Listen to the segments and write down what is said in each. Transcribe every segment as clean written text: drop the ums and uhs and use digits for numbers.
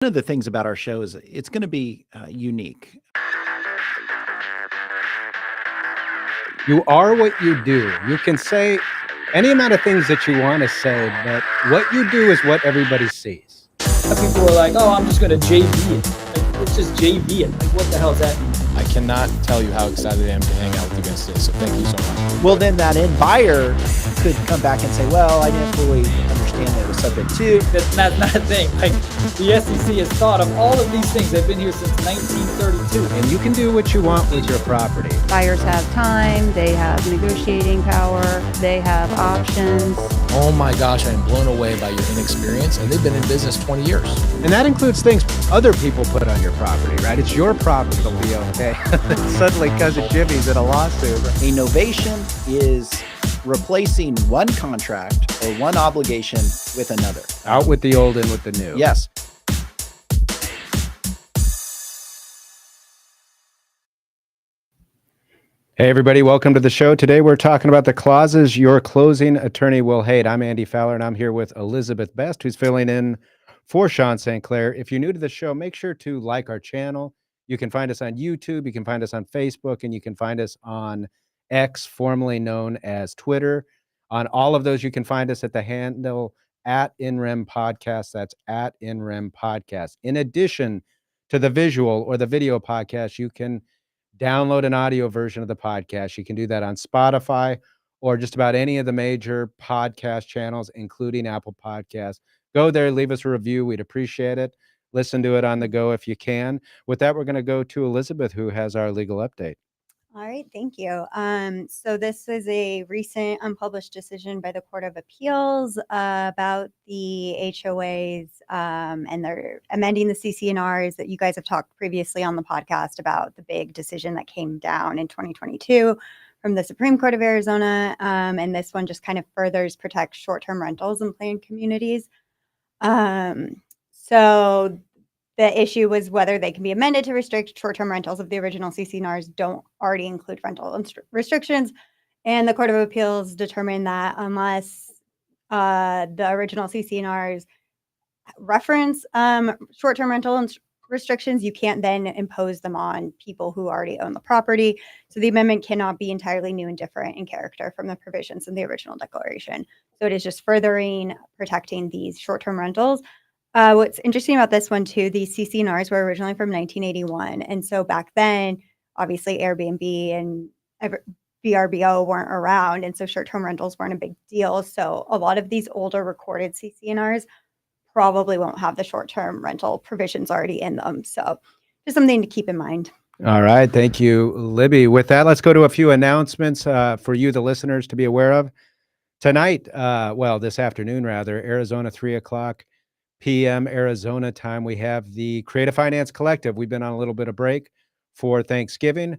One of the things about our show is it's going to be unique. You are what you do. You can say any amount of things that you want to say, but what you do is what everybody sees. People are like, "Oh, I'm just going to JV it." Like, it's just JV it. Like, what the hell does that mean? I cannot tell you how excited I am to hang out with you guys today. So thank you so much. Well, then that end buyer could come back and say, "Well, I didn't fully understand that it was subject to." That's not a thing. Like, the SEC has thought of all of these things. They've been here since 1932. And you can do what you want with your property. Buyers have time, they have negotiating power, they have options. Oh my gosh, I am blown away by your inexperience, and they've been in business 20 years. And that includes things other people put on your property, right? It's your property to be okay. Suddenly, cousin Jimmy's in a lawsuit. Innovation is replacing one contract or one obligation with another. Out with the old, in with the new. Yes. Hey, everybody. Welcome to the show. Today, we're talking about the clauses your closing attorney will hate. I'm Andy Fowler, and I'm here with Elizabeth Best, who's filling in for Sean St. Clair. If you're new to the show, make sure to like our channel. You can find us on YouTube, you can find us on Facebook, and you can find us on X, formerly known as Twitter. On all of those, you can find us at the handle @InRem Podcast. That's @InRem Podcast. In addition to the visual or the video podcast, you can download an audio version of the podcast. You can do that on Spotify or just about any of the major podcast channels, including Apple Podcasts. Go there, leave us a review. We'd appreciate it. Listen to it on the go if you can. With that, we're going to go to Elizabeth, who has our legal update. All right, thank you. So this is a recent unpublished decision by the Court of Appeals about the HOAs, and they're amending the CC&Rs that you guys have talked previously on the podcast about the big decision that came down in 2022 from the Supreme Court of Arizona. And this one just kind of furthers protects short-term rentals in planned communities. So the issue was whether they can be amended to restrict short-term rentals if the original CC&Rs don't already include rental restrictions. And the Court of Appeals determined that unless the original CC&Rs reference short-term rental restrictions, you can't then impose them on people who already own the property. So the amendment cannot be entirely new and different in character from the provisions in the original declaration. So it is just furthering protecting these short-term rentals. What's interesting about this one too, these CC&Rs were originally from 1981. And so back then, obviously Airbnb and VRBO weren't around. And so short-term rentals weren't a big deal. So a lot of these older recorded CC&Rs probably won't have the short-term rental provisions already in them. So just something to keep in mind. All right. Thank you, Libby. With that, let's go to a few announcements for you, the listeners, to be aware of. Tonight, this afternoon, rather, Arizona, 3:00 p.m. Arizona time, we have the Creative Finance Collective. We've been on a little bit of break for Thanksgiving,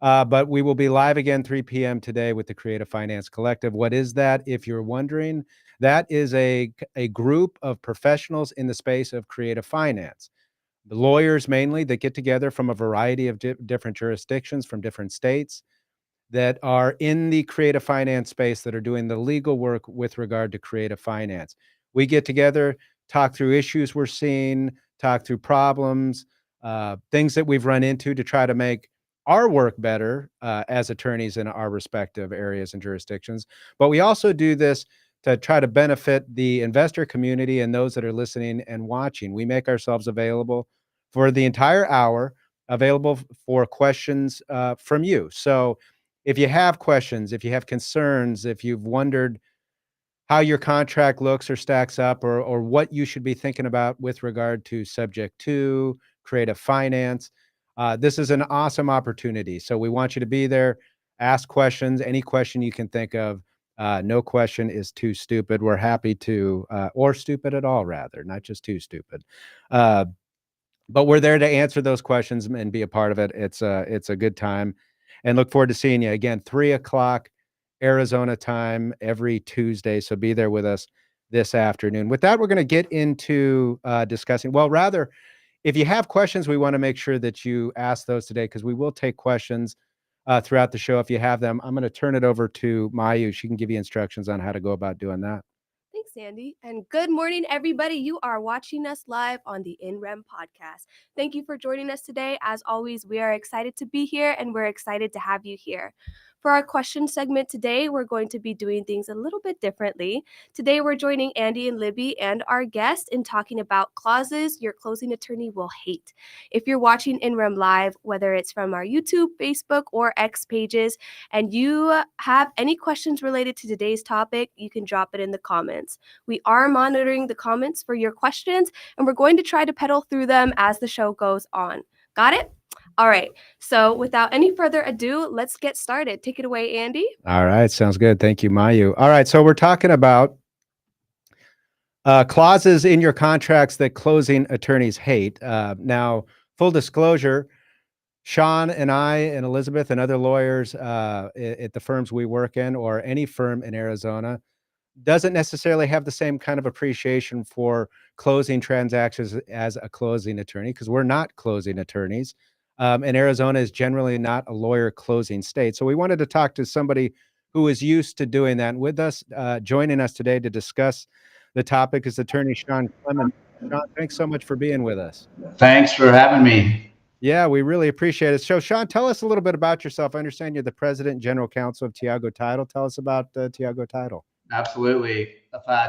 but we will be live again 3 p.m. today with the Creative Finance Collective. What is that? If you're wondering, that is a group of professionals in the space of creative finance. The lawyers mainly that get together from a variety of different jurisdictions, from different states, that are in the creative finance space, that are doing the legal work with regard to creative finance. We get together, talk through issues we're seeing, talk through problems, things that we've run into to try to make our work better as attorneys in our respective areas and jurisdictions. But we also do this to try to benefit the investor community and those that are listening and watching. We make ourselves available for the entire hour, available for questions from you. So if you have questions, if you have concerns, if you've wondered how your contract looks or stacks up, or what you should be thinking about with regard to subject to creative finance, this is an awesome opportunity. So we want you to be there, ask questions, any question you can think of. No question is too stupid. We're happy to, or stupid at all, rather, not just too stupid. But we're there to answer those questions and be a part of it. It's a good time, and look forward to seeing you again, 3:00 Arizona time every Tuesday. So be there with us this afternoon. With that, we're going to get into discussing, if you have questions, we want to make sure that you ask those today, because we will take questions throughout the show if you have them. I'm going to turn it over to Mayu. She can give you instructions on how to go about doing that. Thanks, Sandy, and good morning, everybody. You are watching us live on the InRem podcast. Thank you for joining us today. As always, we are excited to be here, and we're excited to have you here. For our question segment today, we're going to be doing things a little bit differently. Today, we're joining Andy and Libby and our guest in talking about clauses your closing attorney will hate. If you're watching InRem live, whether it's from our YouTube, Facebook, or X pages, and you have any questions related to today's topic, you can drop it in the comments. We are monitoring the comments for your questions, and we're going to try to pedal through them as the show goes on. Got it? All right. So without any further ado, let's get started. Take it away, Andy. All right. Sounds good. Thank you, Mayu. All right. So we're talking about clauses in your contracts that closing attorneys hate. Now, full disclosure, Sean and I and Elizabeth and other lawyers at the firms we work in, or any firm in Arizona, doesn't necessarily have the same kind of appreciation for closing transactions as a closing attorney, because we're not closing attorneys. And Arizona is generally not a lawyer closing state. So we wanted to talk to somebody who is used to doing that. And with us, joining us today to discuss the topic is attorney Sean Clemmensen. Sean, thanks so much for being with us. Thanks for having me. Yeah, we really appreciate it. So Sean, tell us a little bit about yourself. I understand you're the president and general counsel of Tiago Title. Tell us about Tiago Title. Absolutely.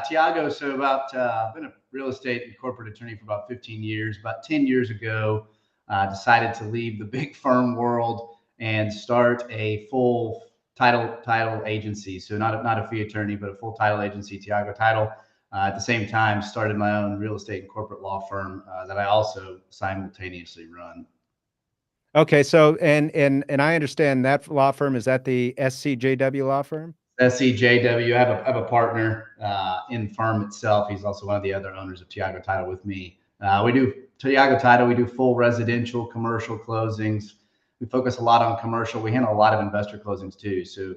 Tiago, so I've been a real estate and corporate attorney for about 15 years. About 10 years ago, decided to leave the big firm world and start a full title agency. So not a fee attorney, but a full title agency, Tiago Title. At the same time, started my own real estate and corporate law firm that I also simultaneously run. Okay, so and I understand that law firm, is that the SCJW law firm? SCJW. I have a partner in the firm itself. He's also one of the other owners of Tiago Title with me. We do Tiago Title. We do full residential, commercial closings. We focus a lot on commercial. We handle a lot of investor closings too. So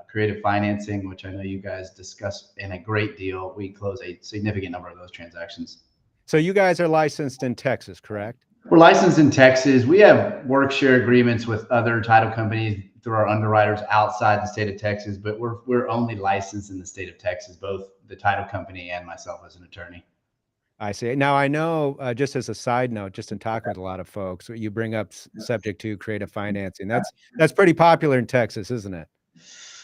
creative financing, which I know you guys discuss in a great deal. We close a significant number of those transactions. So you guys are licensed in Texas, correct? We're licensed in Texas. We have work share agreements with other title companies through our underwriters outside the state of Texas, but we're only licensed in the state of Texas, both the title company and myself as an attorney. I see. Now, I know, just as a side note, just in talking with a lot of folks, you bring up subject to creative financing. That's pretty popular in Texas, isn't it?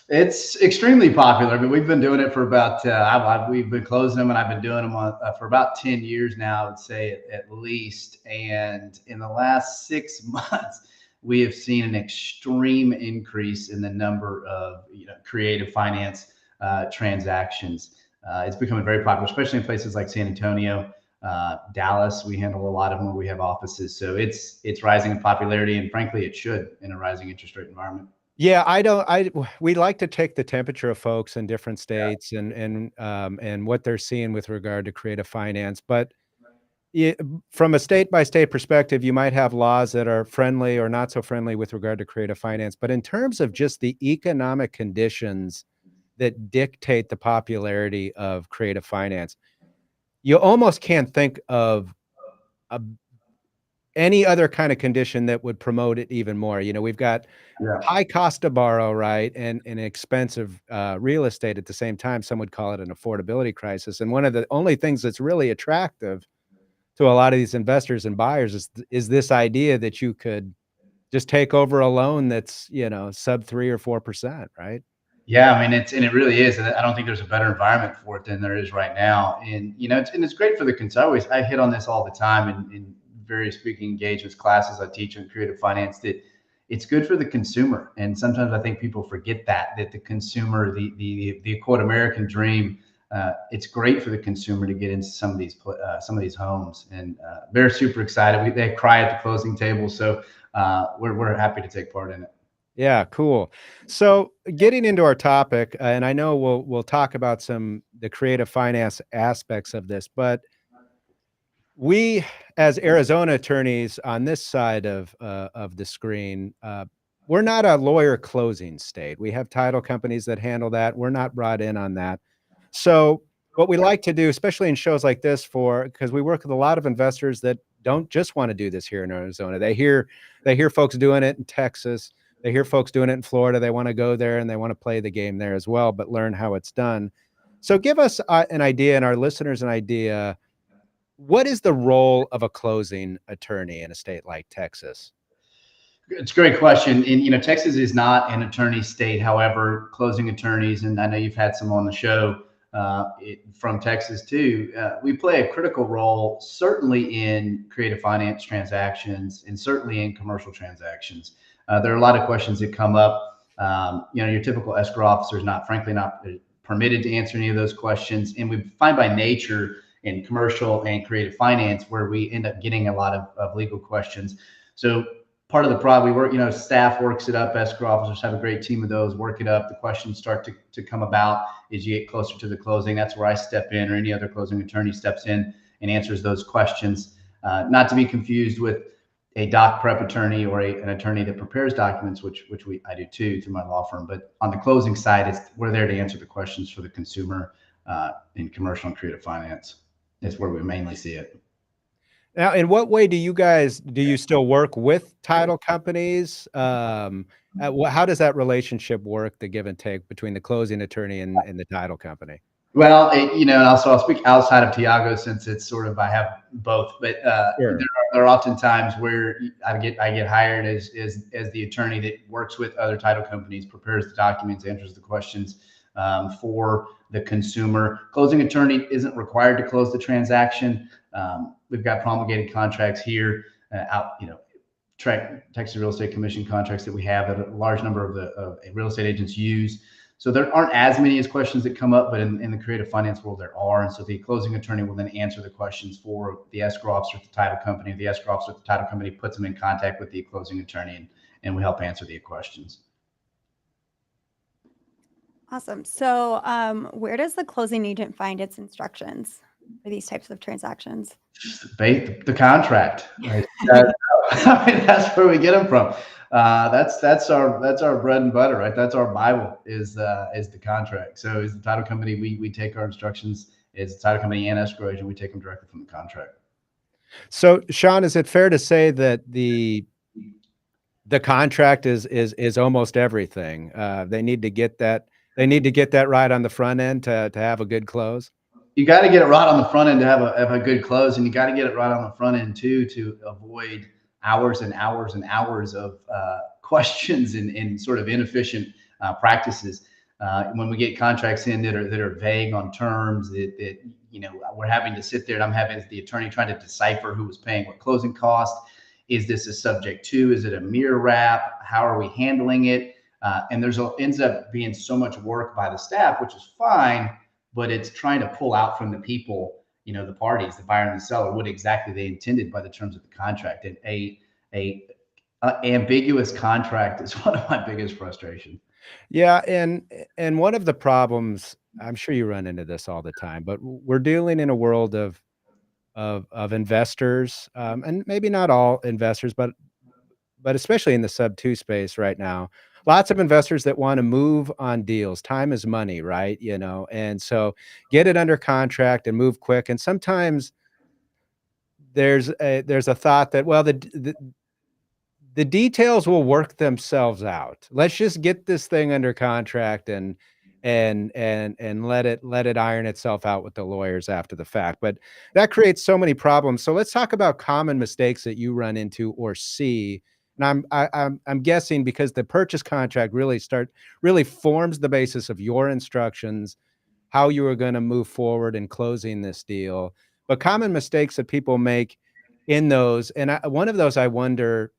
It's extremely popular. I mean, we've been doing it for about, we've been closing them, and I've been doing them for about 10 years now, I would say at least. And in the last 6 months, we have seen an extreme increase in the number of creative finance transactions. It's becoming very popular, especially in places like San Antonio, Dallas. We handle a lot of them where we have offices. So it's rising in popularity, and frankly, it should in a rising interest rate environment. Yeah, we like to take the temperature of folks in different states and what they're seeing with regard to creative finance. But from a state by state perspective, you might have laws that are friendly or not so friendly with regard to creative finance. But in terms of just the economic conditions that dictate the popularity of creative finance, you almost can't think of any other kind of condition that would promote it even more. We've got high cost to borrow, right, and expensive real estate at the same time. Some would call it an affordability crisis. And one of the only things that's really attractive to a lot of these investors and buyers is this idea that you could just take over a loan that's sub 3 or 4%, right? Yeah, I mean, it really is. And I don't think there's a better environment for it than there is right now. And, it's great for the consumer. I hit on this all the time in various speaking engagements, classes I teach on creative finance, that it's good for the consumer. And sometimes I think people forget that the consumer, the quote American dream, it's great for the consumer to get into some of these homes. And they're super excited. They cry at the closing table. So we're happy to take part in it. Yeah, cool. So getting into our topic, and I know we'll talk about the creative finance aspects of this, but we, as Arizona attorneys on this side of the screen, we're not a lawyer closing state. We have title companies that handle that. We're not brought in on that. So what we like to do, especially in shows like this, because we work with a lot of investors that don't just want to do this here in Arizona. They hear folks doing it in Texas. They hear folks doing it in Florida. They want to go there and they want to play the game there as well, but learn how it's done. So give us an idea, and our listeners an idea. What is the role of a closing attorney in a state like Texas? It's a great question. And, Texas is not an attorney state. However, closing attorneys, and I know you've had some on the show from Texas too, we play a critical role, certainly in creative finance transactions and certainly in commercial transactions. There are a lot of questions that come up. Your typical escrow officer is frankly not permitted to answer any of those questions. And we find by nature in commercial and creative finance where we end up getting a lot of legal questions. So part of the problem, we work, staff works it up. Escrow officers have a great team of those, work it up. The questions start to come about as you get closer to the closing. That's where I step in, or any other closing attorney steps in and answers those questions. Not to be confused with a doc prep attorney or an attorney that prepares documents, which I do too through my law firm. But on the closing side, we're there to answer the questions for the consumer in commercial and creative finance. Is where we mainly see it. Now, in what way do you still work with title companies? How does that relationship work, the give and take between the closing attorney and the title company? Well, and also I'll speak outside of Tiago since it's sort of, I have both, but Sure. there are often times where I get hired as the attorney that works with other title companies, prepares the documents, answers the questions for the consumer. Closing attorney isn't required to close the transaction. We've got promulgated contracts here Texas Real Estate Commission contracts that we have that a large number of the real estate agents use. So there aren't as many as questions that come up, but in the creative finance world, there are. And so the closing attorney will then answer the questions for the escrow officer at the title company. The escrow officer at the title company puts them in contact with the closing attorney, and we help answer the questions. Awesome. So where does the closing agent find its instructions for these types of transactions? The contract. Right? That's where we get them from. That's our bread and butter, right? That's our Bible is the contract. So as the title company, we take our instructions. As the title company and escrow agent, we take them directly from the contract. So, Sean, is it fair to say that the contract is almost everything? They need to get that. They need to get that right on the front end to have a good close. You got to get it right on the front end to have a good close, and you got to get it right on the front end too to avoid hours and hours and hours of questions and sort of inefficient practices. When we get contracts in that are vague on terms, that we're having to sit there, and I'm having as the attorney trying to decipher who was paying what closing cost. Is this a subject to? Is it a mirror wrap? How are we handling it? And ends up being so much work by the staff, which is fine, but it's trying to pull out from the people, the parties, the buyer and the seller, what exactly they intended by the terms of the contract. And a ambiguous contract is one of my biggest frustrations. Yeah, and one of the problems, I'm sure you run into this all the time, but we're dealing in a world of investors, and maybe not all investors, but especially in the sub-2 space right now. Lots of investors that want to move on deals. Time is money, right? And so get it under contract and move quick. And sometimes there's a thought that, well, the details will work themselves out. Let's just get this thing under contract and let it iron itself out with the lawyers after the fact. But that creates so many problems. So let's talk about common mistakes that you run into or see. And I'm guessing because the purchase contract really forms the basis of your instructions, how you are going to move forward in closing this deal. But common mistakes that people make in those, and one of those I wonder,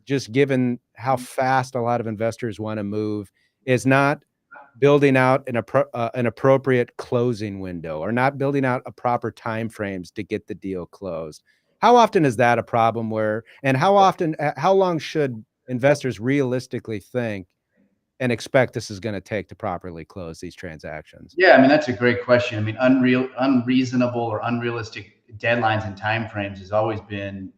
just given how fast a lot of investors want to move, is not building out an appropriate closing window, or not building out a proper timeframes to get the deal closed. How often is that a problem how long should investors realistically think and expect this is going to take to properly close these transactions? Yeah, that's a great question. Unreasonable or unrealistic deadlines and timeframes has always been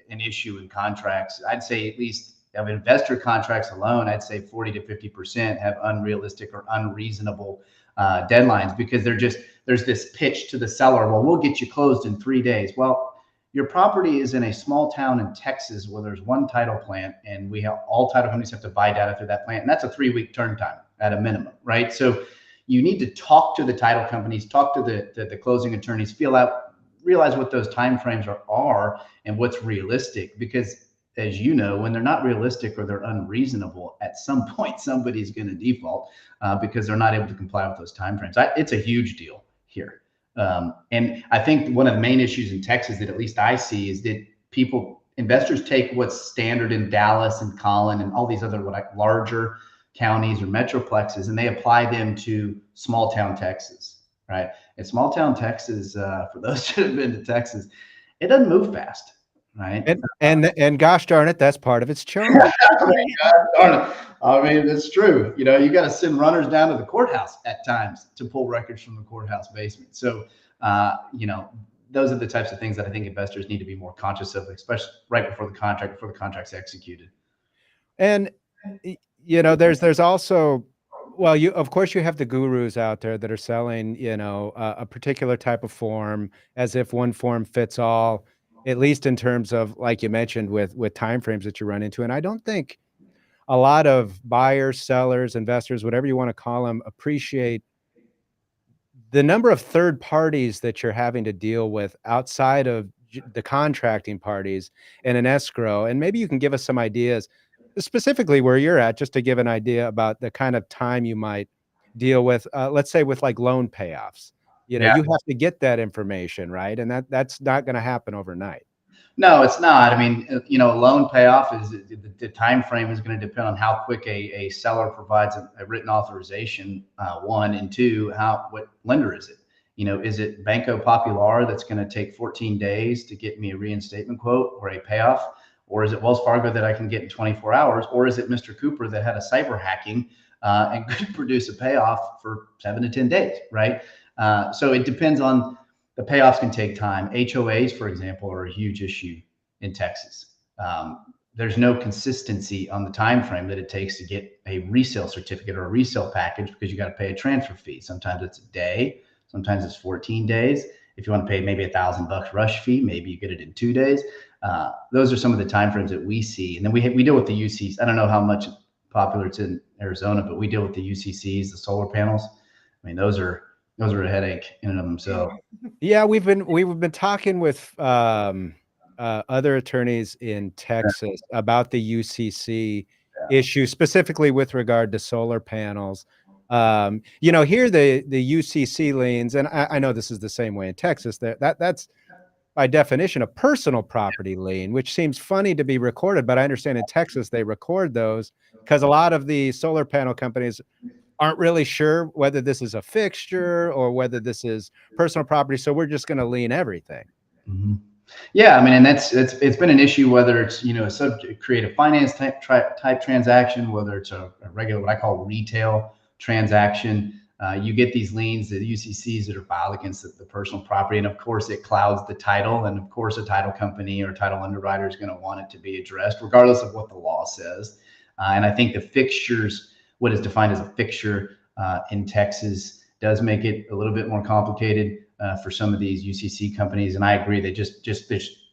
an issue in contracts. I'd say at least of investor contracts alone, I'd say 40 to 50% have unrealistic or unreasonable deadlines, because there's this pitch to the seller. Well, we'll get you closed in 3 days. Well, your property is in a small town in Texas where there's one title plant, and all title companies have to buy data through that plant. And that's a 3-week turn time at a minimum, right? So you need to talk to the title companies, talk to the closing attorneys, realize what those timeframes are and what's realistic. Because as you know, when they're not realistic or they're unreasonable, at some point somebody's going to default because they're not able to comply with those timeframes. It's a huge deal here. And I think one of the main issues in Texas that at least I see is that investors take what's standard in Dallas and Collin and all these other larger counties or metroplexes, and they apply them to small town Texas, right? And small town Texas, for those that have been to Texas, it doesn't move fast, right? And gosh darn it, that's part of its charm. I mean, it's true. You know, you got to send runners down to the courthouse at times to pull records from the courthouse basement. So, you know, those are the types of things that I think investors need to be more conscious of, especially right before the contract's executed. And, you know, there's also, well, of course you have the gurus out there that are selling, you know, a particular type of form as if one form fits all, at least in terms of, like you mentioned, with timeframes that you run into. And I don't think a lot of buyers, sellers, investors, whatever you want to call them, appreciate the number of third parties that you're having to deal with outside of the contracting parties and an escrow. And maybe you can give us some ideas specifically where you're at, just to give an idea about the kind of time you might deal with, let's say with like loan payoffs. You know, you have to get that information, right? And that's not going to happen overnight. No, it's not. I mean, you know, a loan payoff is the time frame is going to depend on how quick a seller provides a written authorization, one, and two, what lender is it? You know, is it Banco Popular that's going to take 14 days to get me a reinstatement quote or a payoff? Or is it Wells Fargo that I can get in 24 hours? Or is it Mr. Cooper that had a cyber hacking and could produce a payoff for 7 to 10 days, right? So it depends on. The payoffs can take time. HOAs, for example, are a huge issue in Texas. There's no consistency on the time frame that it takes to get a resale certificate or a resale package because you got to pay a transfer fee. Sometimes it's a day, sometimes it's 14 days. If you want to pay maybe $1,000 rush fee, maybe you get it in 2 days. Those are some of the timeframes that we see. And then we deal with the UCCs. I don't know how much popular it's in Arizona, but we deal with the UCCs, the solar panels. I mean, those are a headache in and of themselves. Yeah, we've been talking with other attorneys in Texas about the UCC issue, specifically with regard to solar panels. You know, here the UCC liens, and I know this is the same way in Texas. That's by definition a personal property lien, which seems funny to be recorded, but I understand in Texas they record those because a lot of the solar panel companies aren't really sure whether this is a fixture or whether this is personal property. So we're just going to lien everything. Mm-hmm. Yeah, I mean, and it's been an issue whether it's, you know, a creative finance type transaction, whether it's a regular, what I call retail transaction. You get these liens, the UCCs that are filed against the personal property. And of course it clouds the title. And of course a title company or title underwriter is going to want it to be addressed regardless of what the law says. And I think the fixtures, what is defined as a fixture in Texas, does make it a little bit more complicated for some of these UCC companies. And I agree, they just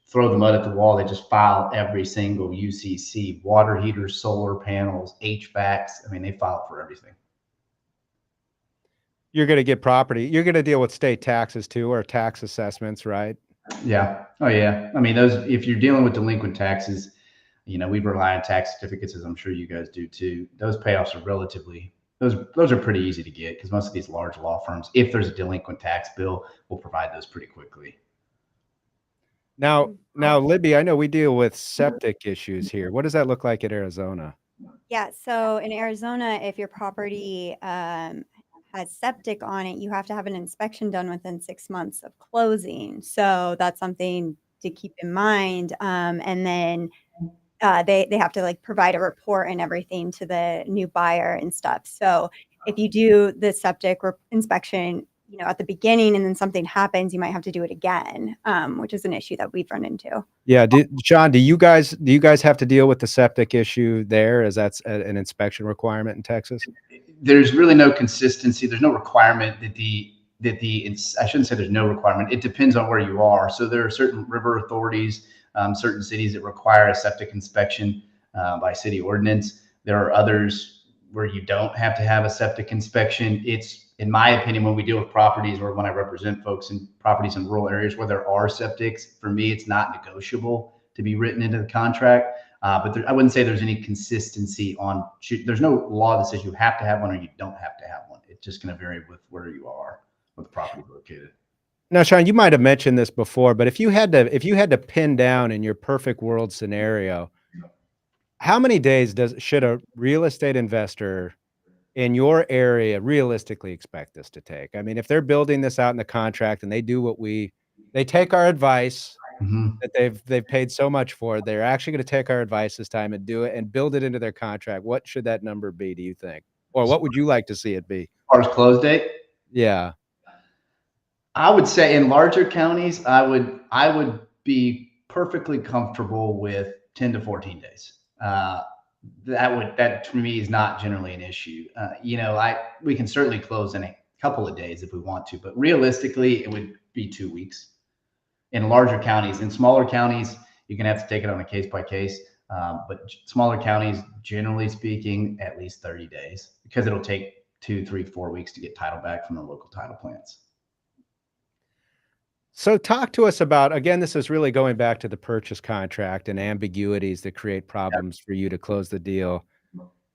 throw the mud at the wall. They just file every single UCC, water heaters, solar panels, HVACs. I mean, they file for everything. You're going to get property. You're going to deal with state taxes too, or tax assessments, right? Yeah. Oh yeah. I mean, if you're dealing with delinquent taxes, you know, we rely on tax certificates, as I'm sure you guys do too. Those payoffs are those are pretty easy to get because most of these large law firms, if there's a delinquent tax bill, will provide those pretty quickly. Now, Libby, I know we deal with septic issues here. What does that look like in Arizona? Yeah, so in Arizona, if your property has septic on it, you have to have an inspection done within 6 months of closing. So that's something to keep in mind. And then they have to like provide a report and everything to the new buyer and stuff. So if you do the septic inspection, you know, at the beginning and then something happens, you might have to do it again, which is an issue that we've run into. Yeah. Sean, do you guys have to deal with the septic issue there, as that's an inspection requirement in Texas? There's really no consistency. There's no requirement I shouldn't say there's no requirement. It depends on where you are. So there are certain river authorities, certain cities that require a septic inspection by city ordinance. There are others where you don't have to have a septic inspection. It's in my opinion, when we deal with properties or when I represent folks in properties in rural areas where there are septics, for me, it's not negotiable to be written into the contract. But I wouldn't say there's any consistency on, there's no law that says you have to have one or you don't have to have one. It's just going to vary with where you are, where the property is located. Now, Sean, you might have mentioned this before, but if you had to pin down in your perfect world scenario, how many days should a real estate investor in your area realistically expect this to take? I mean, if they're building this out in the contract and they do they take our advice that they've paid so much for, they're actually going to take our advice this time and do it and build it into their contract. What should that number be, do you think? Or what would you like to see it be? As far as close date? Yeah. I would say in larger counties, I would be perfectly comfortable with 10 to 14 days. That to me is not generally an issue. We can certainly close in a couple of days if we want to, but realistically, it would be 2 weeks. In larger counties, in smaller counties, you're gonna have to take it on a case by case. But smaller counties, generally speaking, at least 30 days, because it'll take 2, 3, 4 weeks to get title back from the local title plants. So talk to us about, again, this is really going back to the purchase contract and ambiguities that create problems for you to close the deal.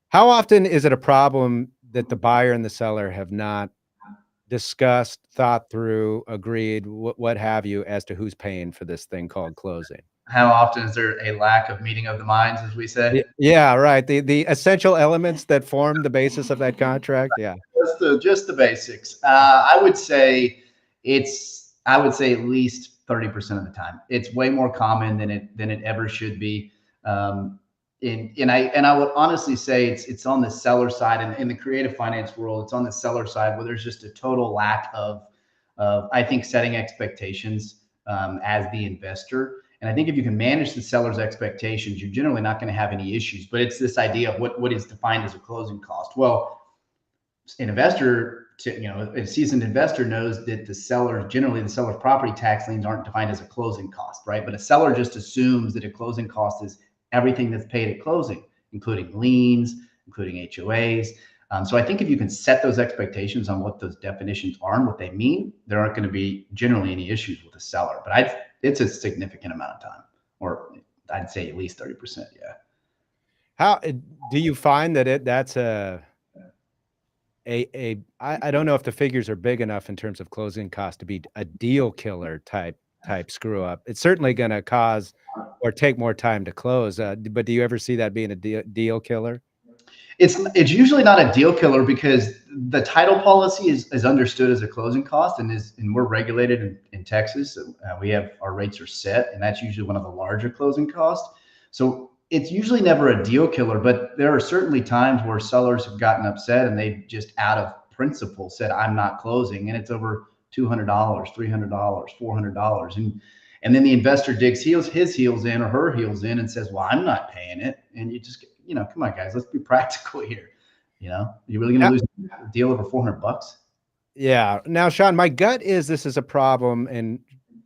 How often is it a problem that the buyer and the seller have not discussed, thought through, agreed, what have you, as to who's paying for this thing called closing? How often is there a lack of meeting of the minds, as we say? Yeah, right. The essential elements that form the basis of that contract. Yeah. Just the basics. I would say at least 30% of the time. It's way more common than it ever should be. And I would honestly say it's on the seller side, and in the creative finance world, it's on the seller side where there's just a total lack of I think setting expectations as the investor. And I think if you can manage the seller's expectations, you're generally not going to have any issues. But it's this idea of what is defined as a closing cost. Well, an investor, a seasoned investor knows that the seller's property tax liens aren't defined as a closing cost, right? But a seller just assumes that a closing cost is everything that's paid at closing, including liens, including HOAs. So I think if you can set those expectations on what those definitions are and what they mean, there aren't going to be generally any issues with the seller. But it's a significant amount of time, or I'd say at least 30%. Yeah. How do you find that that's I don't know if the figures are big enough in terms of closing costs to be a deal killer type screw up? It's certainly going to cause or take more time to close. But do you ever see that being a deal killer? It's usually not a deal killer because the title policy is understood as a closing cost, and we're regulated in Texas. So, we have our rates are set, and that's usually one of the larger closing costs. So it's usually never a deal killer, but there are certainly times where sellers have gotten upset and they just out of principle said, I'm not closing, and it's over $200, $300, $400. And then the investor digs his heels in or her heels in and says, well, I'm not paying it. And you just, come on, guys, let's be practical here. You really going to lose a deal over $400? Yeah. Now, Sean, my gut is this is a problem, and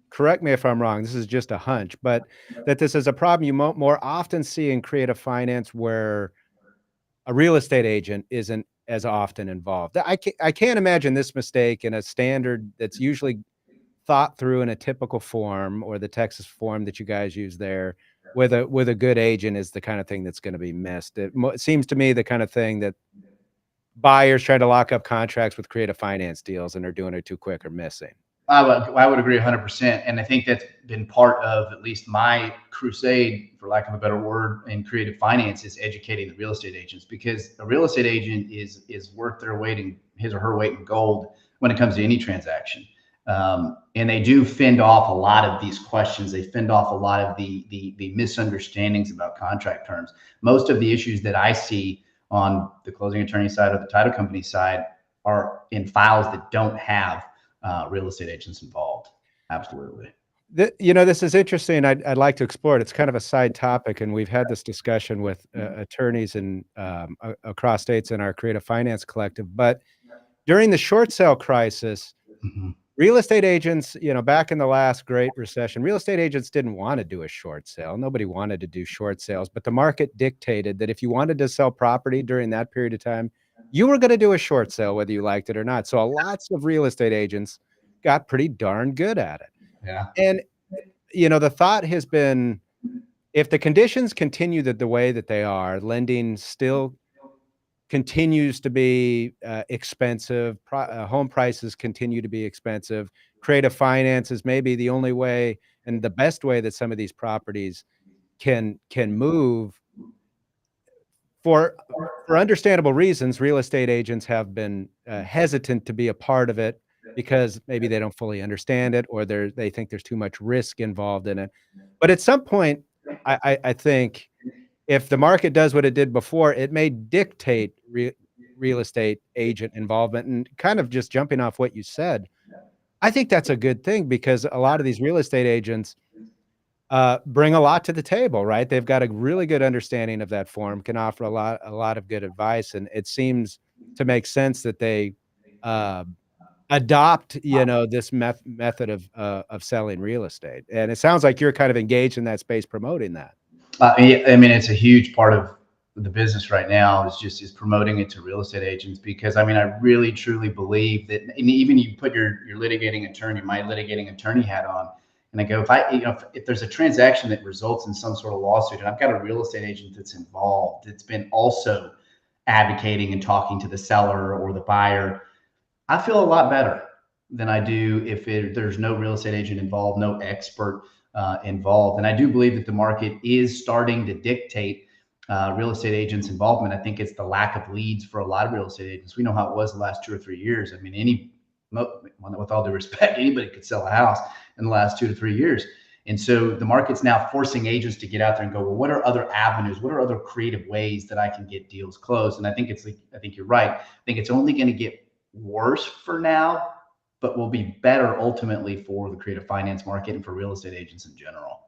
correct me if I'm wrong, this is just a hunch, but that this is a problem you more often see in creative finance where a real estate agent isn't as often involved. I can't imagine this mistake in a standard that's usually thought through in a typical form, or the Texas form that you guys use there, with a good agent is the kind of thing that's going to be missed. It seems to me the kind of thing that buyers try to lock up contracts with creative finance deals and are doing it too quick or missing. I would agree 100%. And I think that's been part of at least my crusade, for lack of a better word, in creative finance, is educating the real estate agents, because a real estate agent is worth their weight in his or her weight in gold when it comes to any transaction. And they do fend off a lot of these questions. They fend off a lot of the misunderstandings about contract terms. Most of the issues that I see on the closing attorney side or the title company side are in files that don't have real estate agents involved. Absolutely. This is interesting. I'd like to explore it. It's kind of a side topic, and we've had this discussion with attorneys and across states in our creative finance collective. But during the short sale crisis, real estate agents, back in the last Great Recession, real estate agents didn't want to do a short sale. Nobody wanted to do short sales, but the market dictated that if you wanted to sell property during that period of time, you were going to do a short sale, whether you liked it or not. So lots of real estate agents got pretty darn good at it. Yeah. And, the thought has been, if the conditions continue the way that they are, lending still continues to be expensive, home prices continue to be expensive, creative finance is maybe the only way and the best way that some of these properties can move. For understandable reasons, real estate agents have been hesitant to be a part of it because maybe they don't fully understand it, or they think there's too much risk involved in it. But at some point, I think if the market does what it did before, it may dictate real estate agent involvement. And kind of just jumping off what you said, I think that's a good thing, because a lot of these real estate agents bring a lot to the table, right? They've got a really good understanding of that form, can offer a lot of good advice, and it seems to make sense that they adopt, this method of selling real estate. And it sounds like you're kind of engaged in that space, promoting that. I mean, it's a huge part of the business right now is promoting it to real estate agents, because I mean, I really truly believe that, and even you put your litigating attorney, my litigating attorney hat on, and I go, if there's a transaction that results in some sort of lawsuit, and I've got a real estate agent that's involved, that's been also advocating and talking to the seller or the buyer, I feel a lot better than I do if there's no real estate agent involved, no expert involved. And I do believe that the market is starting to dictate real estate agents' involvement. I think it's the lack of leads for a lot of real estate agents. We know how it was the last 2 or 3 years. I mean, with all due respect, anybody could sell a house in the last 2 to 3 years. And so the market's now forcing agents to get out there and go, well, what are other avenues? What are other creative ways that I can get deals closed? And I think you're right. I think it's only going to get worse for now, but will be better ultimately for the creative finance market and for real estate agents in general.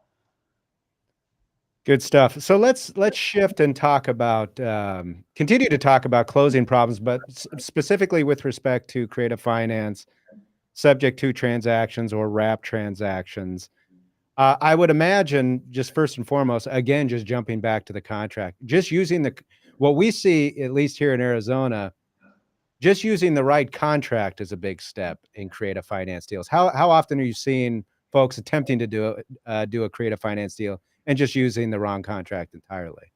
Good stuff. So let's shift and talk about continue to talk about closing problems, but specifically with respect to creative finance, subject to transactions or wrap transactions. I would imagine, just first and foremost, again, just jumping back to the contract, just using what we see, at least here in Arizona, just using the right contract is a big step in creative finance deals. How often are you seeing folks attempting to do a creative finance deal and just using the wrong contract entirely?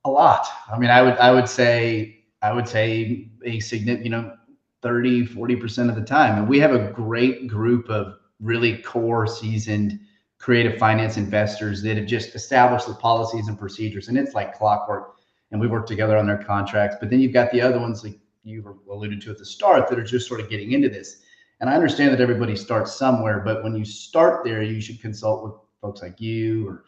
A lot. I mean, I would say a significant, 30, 40% of the time. And we have a great group of really core seasoned creative finance investors that have just established the policies and procedures, and it's like clockwork, and we work together on their contracts. But then you've got the other ones, like you alluded to at the start, that are just sort of getting into this. And I understand that everybody starts somewhere, but when you start there, you should consult with folks like you or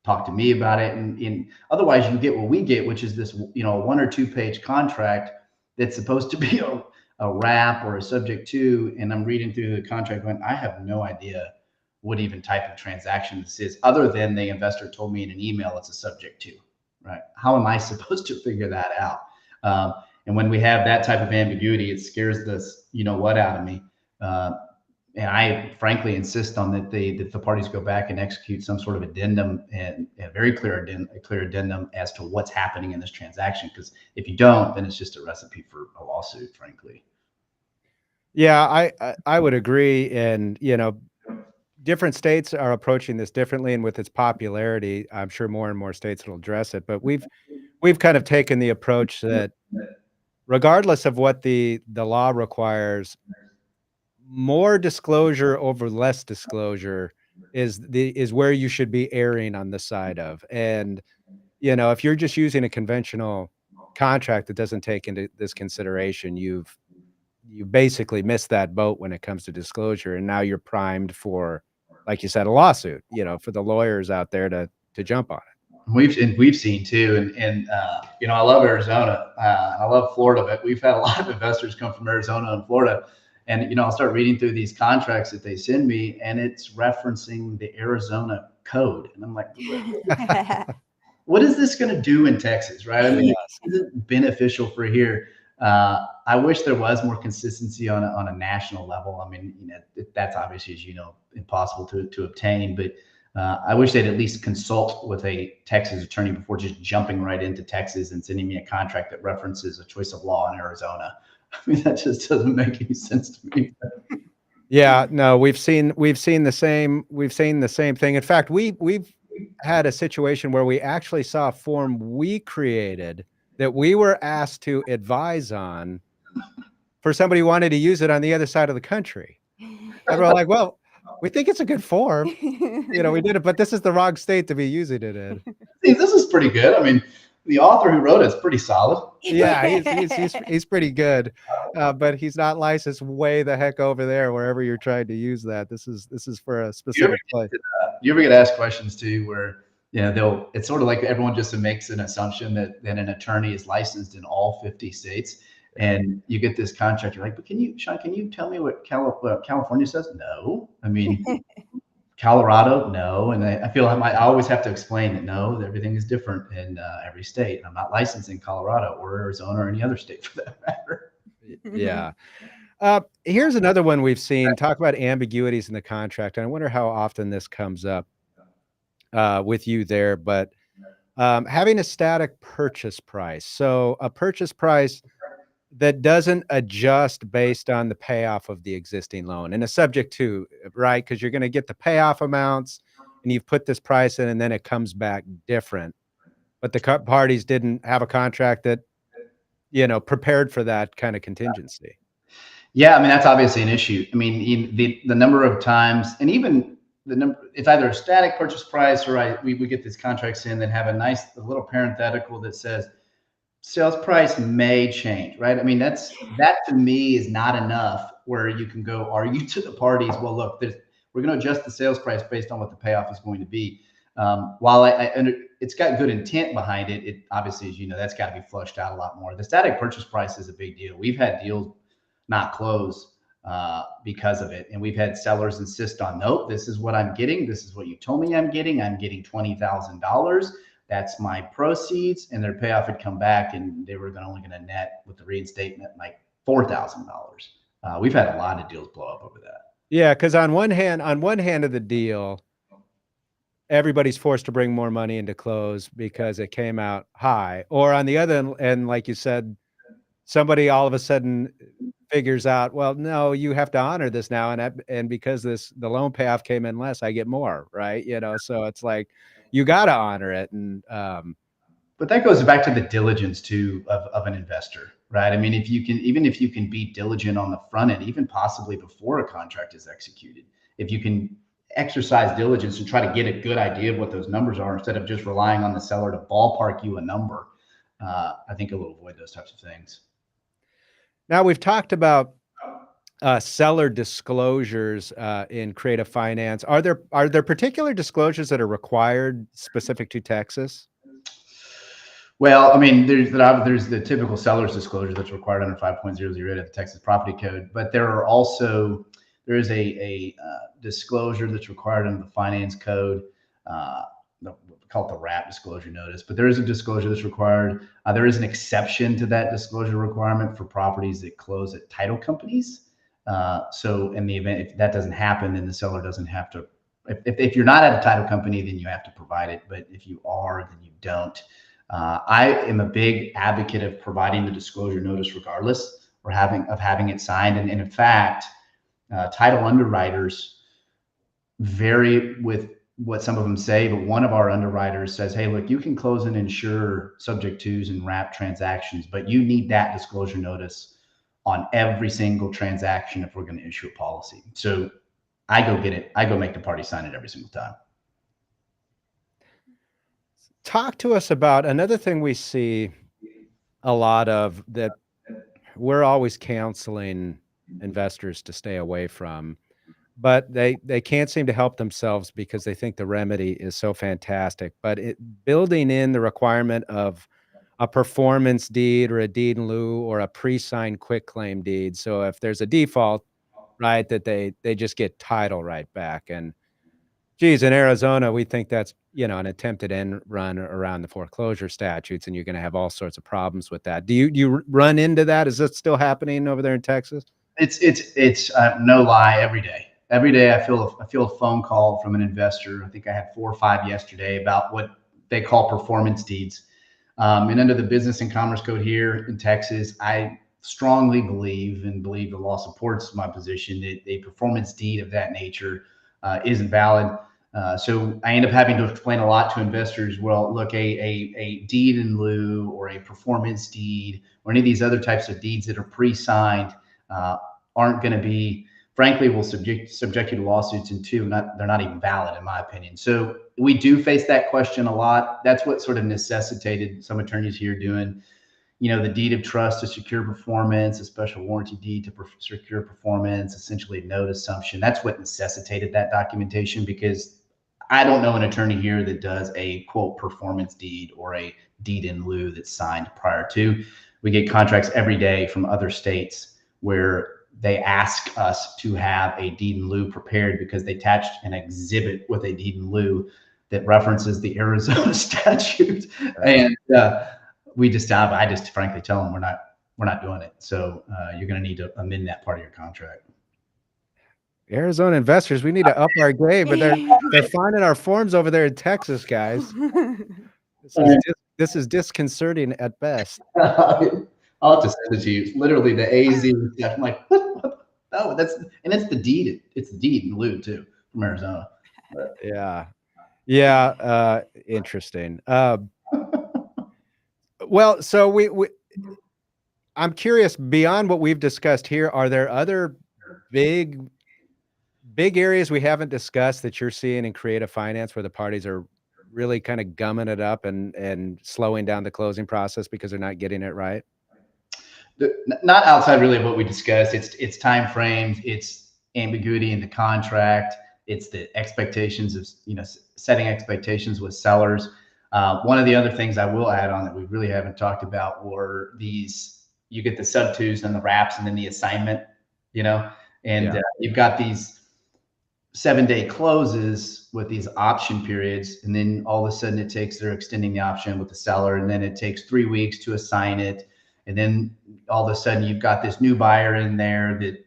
talk to me about it. And otherwise you get what we get, which is this, 1 or 2 page contract that's supposed to be a wrap or a subject to. And I'm reading through the contract going, I have no idea what even type of transaction this is, other than the investor told me in an email it's a subject to, right? How am I supposed to figure that out? And when we have that type of ambiguity, it scares this, what out of me. And I frankly insist on that the parties go back and execute some sort of addendum, and a very clear addendum as to what's happening in this transaction. Because if you don't, then it's just a recipe for a lawsuit, frankly. Yeah, I would agree. And, different states are approaching this differently, and with its popularity, I'm sure more and more states will address it. But we've kind of taken the approach that regardless of what the law requires, more disclosure over less disclosure is where you should be erring on the side of. And, if you're just using a conventional contract that doesn't take into this consideration, you basically missed that boat when it comes to disclosure. And now you're primed for, like you said, a lawsuit, for the lawyers out there to jump on it. We've seen too, and I love Arizona, I love Florida, but we've had a lot of investors come from Arizona and Florida, and I'll start reading through these contracts that they send me, and it's referencing the Arizona code, and I'm like, what is this going to do in Texas, right? I mean, is it beneficial for here? I wish there was more consistency on a national level. I mean, that's obviously, as impossible to obtain, but I wish they'd at least consult with a Texas attorney before just jumping right into Texas and sending me a contract that references a choice of law in Arizona. I mean, that just doesn't make any sense to me. Yeah, no, we've seen the same thing. In fact, we've had a situation where we actually saw a form we created that we were asked to advise on for somebody who wanted to use it on the other side of the country. And we're like, well, we think it's a good form. You know, we did it, but this is the wrong state to be using it in. See, this is pretty good. I mean, the author who wrote it's pretty solid. Yeah, he's pretty good, but he's not licensed way the heck over there wherever you're trying to use that. This is for a specific place. You ever get asked questions too, where it's sort of like everyone just makes an assumption that an attorney is licensed in all 50 states, and you get this contract. You're like, but Sean, can you tell me what California says? No, I mean. Colorado, no. And I feel I always have to explain that no, everything is different in every state. And I'm not licensed in Colorado or Arizona or any other state for that matter. Yeah. Here's another one we've seen. Talk about ambiguities in the contract. And I wonder how often this comes up with you there. But having a static purchase price. So a purchase price that doesn't adjust based on the payoff of the existing loan and a subject to, right? Because you're going to get the payoff amounts and you've put this price in and then it comes back different. But the parties didn't have a contract that, prepared for that kind of contingency. Yeah, I mean, that's obviously an issue. I mean, the number of times, and even the number, it's either a static purchase price or we get these contracts in that have a little parenthetical that says, sales price may change, right? I mean, that to me is not enough where you can go argue to the parties, well, look, we're going to adjust the sales price based on what the payoff is going to be. While it's got good intent behind it, it obviously, as you know, that's got to be flushed out a lot more. The static purchase price is a big deal. We've had deals not close because of it. And we've had sellers insist on, nope, this is what I'm getting. This is what you told me I'm getting. I'm getting $20,000. That's my proceeds, and their payoff had come back, and they were only going to net with the reinstatement like $4,000. We've had a lot of deals blow up over that. Yeah, because on one hand of the deal, everybody's forced to bring more money into close because it came out high, or on the other end, like you said, somebody all of a sudden figures out, well, no, you have to honor this now, and because the loan payoff came in less, I get more, right? So it's like, you got to honor it. And but that goes back to the diligence too of an investor, right? I mean, if you can be diligent on the front end, even possibly before a contract is executed, if you can exercise diligence and try to get a good idea of what those numbers are instead of just relying on the seller to ballpark you a number, I think it will avoid those types of things. Now, we've talked about seller disclosures in creative finance. Are there particular disclosures that are required specific to Texas? Well, I mean, there's the typical seller's disclosure that's required under 5.008 of the Texas Property Code, but there is a disclosure that's required under the Finance Code. We call it the WRAP disclosure notice, but there is a disclosure that's required. There is an exception to that disclosure requirement for properties that close at title companies. So in the event if that doesn't happen, then the seller doesn't have to. If you're not at a title company, then you have to provide it. But if you are, then you don't. I am a big advocate of providing the disclosure notice regardless, or having it signed. And in fact, title underwriters vary with what some of them say, but one of our underwriters says, hey, look, you can close and insure subject tos and wrap transactions, but you need that disclosure notice on every single transaction if we're going to issue a policy. So I go get it. I go make the party sign it every single time. Talk to us about another thing we see a lot of that we're always counseling investors to stay away from, but they can't seem to help themselves because they think the remedy is so fantastic. But building in the requirement of a performance deed or a deed in lieu or a pre-signed quitclaim deed. So if there's a default, right, that they just get title right back. And geez, in Arizona, we think that's, an attempted end run around the foreclosure statutes, and you're going to have all sorts of problems with that. Do you run into that? Is that still happening over there in Texas? It's no lie every day. every day I feel a phone call from an investor. I think I had 4 or 5 yesterday about what they call performance deeds. And under the Business and Commerce Code here in Texas, I strongly believe the law supports my position that a performance deed of that nature isn't valid. So I end up having to explain a lot to investors. Well, look, a deed in lieu or a performance deed or any of these other types of deeds that are pre-signed aren't going to be, frankly, will subject you to lawsuits, and two, they're not even valid in my opinion. So we do face that question a lot. That's what sort of necessitated some attorneys here doing, the deed of trust to secure performance, a special warranty deed to secure performance, essentially a note assumption. That's what necessitated that documentation, because I don't know an attorney here that does a quote performance deed or a deed in lieu that's signed prior to. We get contracts every day from other states where they ask us to have a deed in lieu prepared because they attached an exhibit with a deed in lieu that references the Arizona statute. And I just frankly tell them we're not doing it. So you're going to need to amend that part of your contract. Arizona investors, we need to up our game, but they're finding our forms over there in Texas, guys. This is disconcerting at best. I'll have to send it to you. It's literally the AZ stuff. I'm like, what? No, it's the deed. It's the deed in lieu too from Arizona. But. Yeah. Interesting. Well, so I'm curious, beyond what we've discussed here, are there other big areas we haven't discussed that you're seeing in creative finance where the parties are really kind of gumming it up and slowing down the closing process because they're not getting it right? Not outside really of what we discussed. It's time frames, it's ambiguity in the contract, it's the expectations of setting expectations with sellers. One of the other things I will add on that we really haven't talked about were you get the sub twos and the wraps and then the assignment, you've got these 7-day closes with these option periods, and then all of a sudden they're extending the option with the seller, and then it takes 3 weeks to assign it. And then all of a sudden you've got this new buyer in there that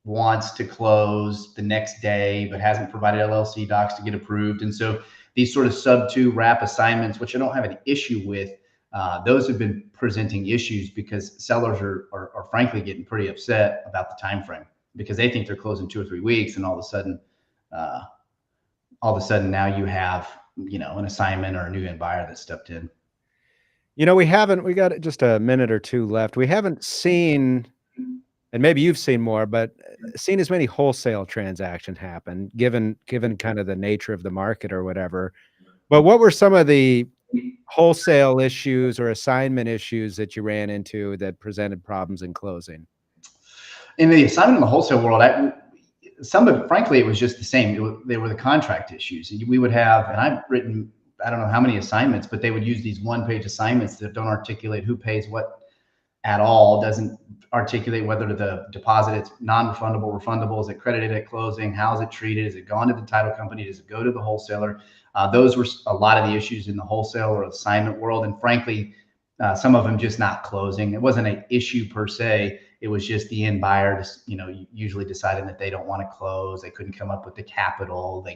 wants to close the next day, but hasn't provided LLC docs to get approved. And so these sort of sub 2 wrap assignments, which I don't have an issue with, those have been presenting issues because sellers are frankly getting pretty upset about the time frame because they think they're closing 2 or 3 weeks, and all of a sudden now you have an assignment or a new end buyer that stepped in. We got just a minute or two left. We haven't seen, and maybe you've seen more, but seen as many wholesale transactions happen given kind of the nature of the market or whatever. But what were some of the wholesale issues or assignment issues that you ran into that presented problems in closing? In the assignment in the wholesale world, frankly, it was just the same. They were the contract issues. We would have, and I've written, I don't know how many assignments, but they would use these 1-page assignments that don't articulate who pays what at all, doesn't articulate whether the deposit it's non-refundable, refundable, is it credited at closing, how is it treated, is it gone to the title company, does it go to the wholesaler? Those were a lot of the issues in the wholesale or assignment world, and frankly, some of them just not closing. It wasn't an issue per se. It was just the end buyer just, usually deciding that they don't want to close. They couldn't come up with the capital.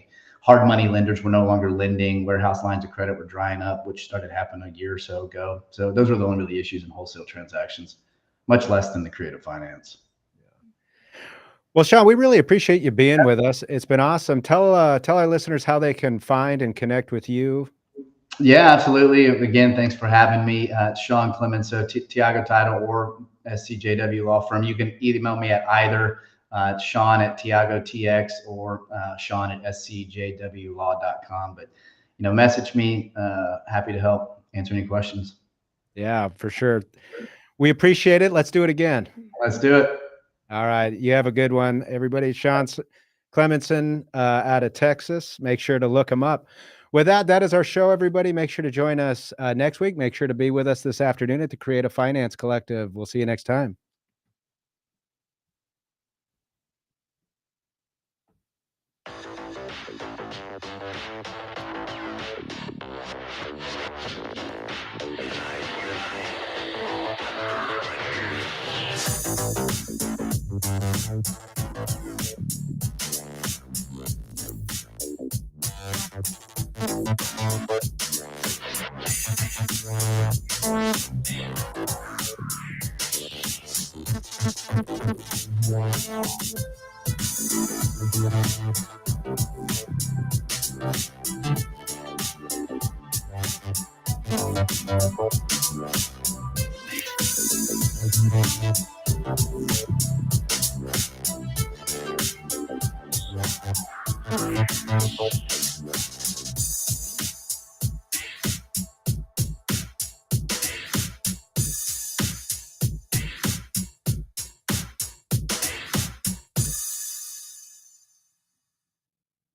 Hard money lenders were no longer lending. Warehouse lines of credit were drying up, which started happening a year or so ago. So those are the only really issues in wholesale transactions, much less than the creative finance. Well, Sean, we really appreciate you being with us. It's been awesome. Tell our listeners how they can find and connect with you. Yeah, absolutely. Again, thanks for having me. Sean Clemmensen, Tiago Title or SCJW Law Firm. You can email me at either Sean at Tiago TX or Sean at scjwlaw.com. But, message me. Happy to help answer any questions. Yeah, for sure. We appreciate it. Let's do it again. Let's do it. All right. You have a good one, everybody. Sean Clemmensen out of Texas. Make sure to look him up. With that is our show, everybody. Make sure to join us next week. Make sure to be with us this afternoon at the Creative Finance Collective. We'll see you next time.